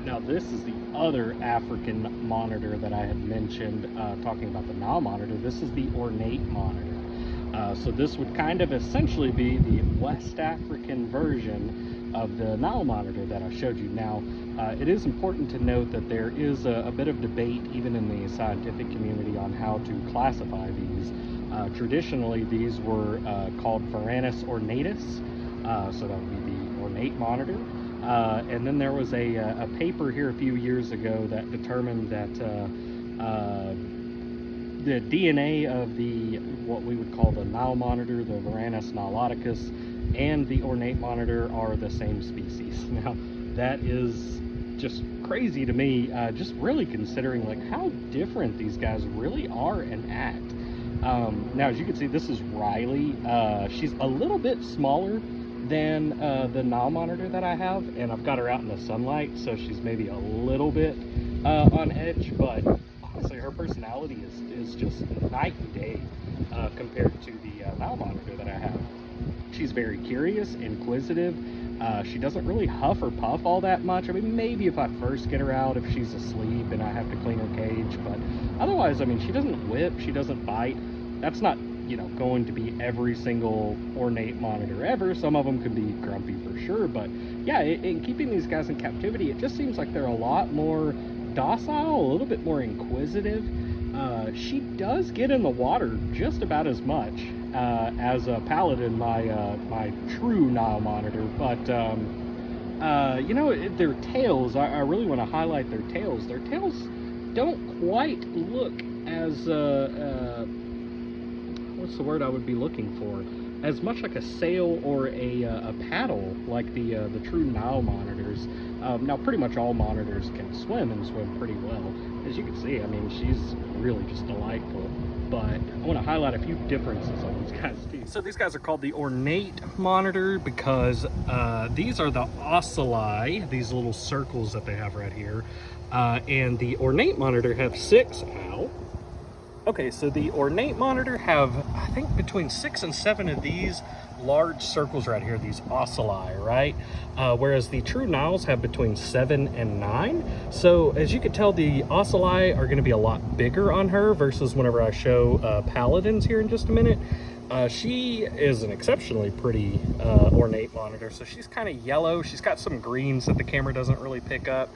right, now this is the other African monitor that I had mentioned, talking about the NILE monitor. This is the ornate monitor. So this would kind of essentially be the West African version of the NILE monitor that I showed you. Now, it is important to note that there is a bit of debate even in the scientific community on how to classify these. Traditionally, these were called Varanus ornatus, so that would be the ornate monitor. And then there was a paper here a few years ago that determined that the DNA of the what we would call the NILE monitor, the Varanus niloticus, and the ornate monitor are the same species. Now, that is just crazy to me, just really considering like how different these guys really are and act. Now, as you can see, this is Riley. She's a little bit smaller than the NILE monitor that I have, and I've got her out in the sunlight, so she's maybe a little bit on edge, but honestly her personality is just night and day compared to the NILE monitor that I have. She's very curious, inquisitive. She doesn't really huff or puff all that much. I mean, maybe if I first get her out, if she's asleep and I have to clean her cage, but otherwise, I mean, she doesn't whip, she doesn't bite. That's not, you know, going to be every single ornate monitor ever. Some of them can be grumpy for sure, but yeah, in keeping these guys in captivity, it just seems like they're a lot more docile, a little bit more inquisitive. She does get in the water just about as much as a Paladin, my true NILE monitor, but you know, their tails, I really want to highlight their tails. Their tails don't quite look as what's the word I would be looking for? As much like a sail or a paddle like the true NILE monitors. Now, pretty much all monitors can swim and swim pretty well. As you can see, I mean, she's really just delightful. But I want to highlight a few differences on these guys too. So these guys are called the ornate monitor because these are the ocelli, these little circles that they have right here. And the ornate monitor have six. Ow. Okay, so the ornate monitor have, I think, between 6 and 7 of these large circles right here, these ocelli, right? Whereas the true NILEs have between 7 and 9. So as you can tell, the ocelli are going to be a lot bigger on her versus whenever I show Paladins here in just a minute. She is an exceptionally pretty ornate monitor. So she's kind of yellow. She's got some greens that the camera doesn't really pick up.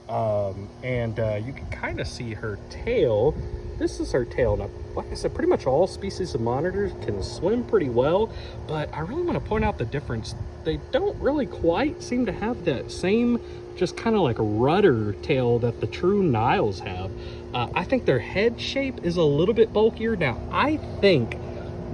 And you can kind of see her tail. This is her tail. Now, like I said, pretty much all species of monitors can swim pretty well, but I really want to point out the difference. They don't really quite seem to have that same just kind of like a rudder tail that the true NILEs have. I think their head shape is a little bit bulkier. Now, I think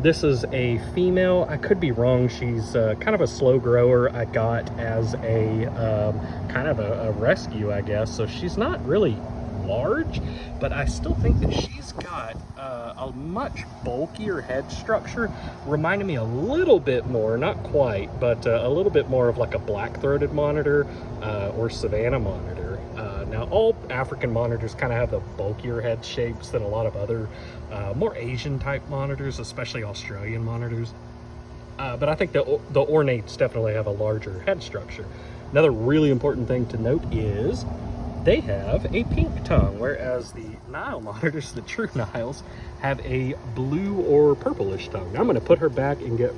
this is a female. I could be wrong. She's kind of a slow grower I got as a kind of a rescue, I guess. So she's not really large, but I still think that she's got a much bulkier head structure, reminding me a little bit more, not quite, but a little bit more of like a black-throated monitor or savanna monitor. Now, all African monitors kind of have the bulkier head shapes than a lot of other more Asian type monitors, especially Australian monitors. But I think the ornates definitely have a larger head structure. Another really important thing to note is they have a pink tongue, whereas the NILE monitors, the true NILEs, have a blue or purplish tongue. Now I'm going to put her back and get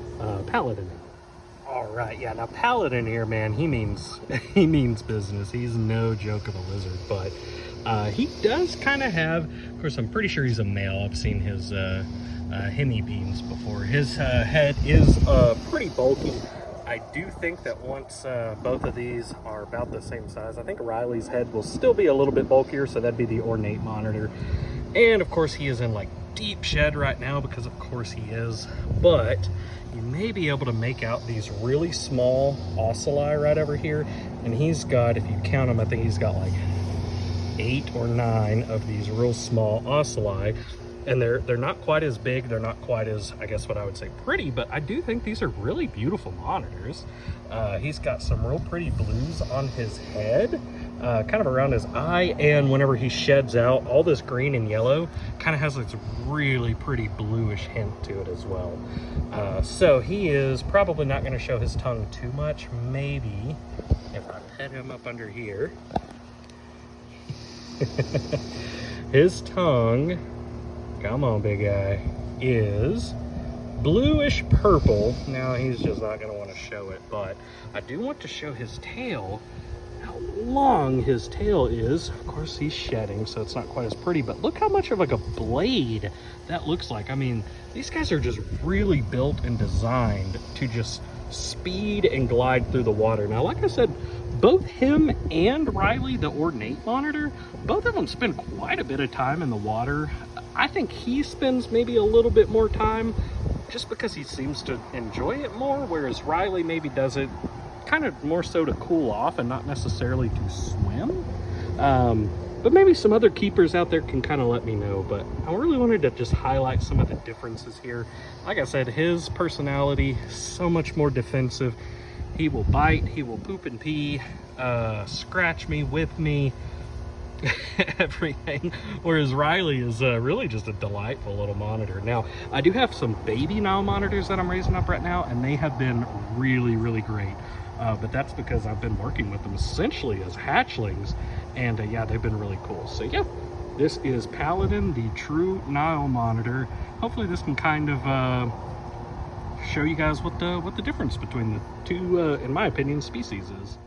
Paladin out. All right, yeah, now Paladin here, man, he means business. He's no joke of a lizard, but he does kind of have, of course, I'm pretty sure he's a male. I've seen his hemipenes before. His head is pretty bulky. I do think that once both of these are about the same size, I think Riley's head will still be a little bit bulkier, so that'd be the ornate monitor. And of course he is in like deep shed right now because of course he is, but you may be able to make out these really small ocelli right over here. And he's got, if you count them, I think he's got like 8 or 9 of these real small ocelli. And they're not quite as big, they're not quite as, I guess what I would say, pretty, but I do think these are really beautiful monitors. He's got some real pretty blues on his head, kind of around his eye, and whenever he sheds out, all this green and yellow kind of has this really pretty bluish hint to it as well. So he is probably not going to show his tongue too much. Maybe if I pet him up under here, His tongue, come on big guy, is bluish purple. Now he's just not going to want to show it, but I do want to show his tail, how long his tail is. Of course he's shedding, so it's not quite as pretty, but look how much of like a blade that looks like. I mean, these guys are just really built and designed to just speed and glide through the water. Now, like I said, both him and Riley, the ornate monitor, both of them spend quite a bit of time in the water. I think he spends maybe a little bit more time just because he seems to enjoy it more, whereas Riley maybe does it kind of more so to cool off and not necessarily to swim. But maybe some other keepers out there can kind of let me know. But I really wanted to just highlight some of the differences here. Like I said, his personality, so much more defensive. He will bite, he will poop and pee, scratch me, whip me, everything. Whereas Riley is really just a delightful little monitor. Now, I do have some baby Nile monitors that I'm raising up right now, and they have been really, really great. But that's because I've been working with them essentially as hatchlings, and yeah, they've been really cool. So yeah, this is Paladin, the true Nile monitor. Hopefully this can kind of show you guys what the difference between the two, in my opinion, species is.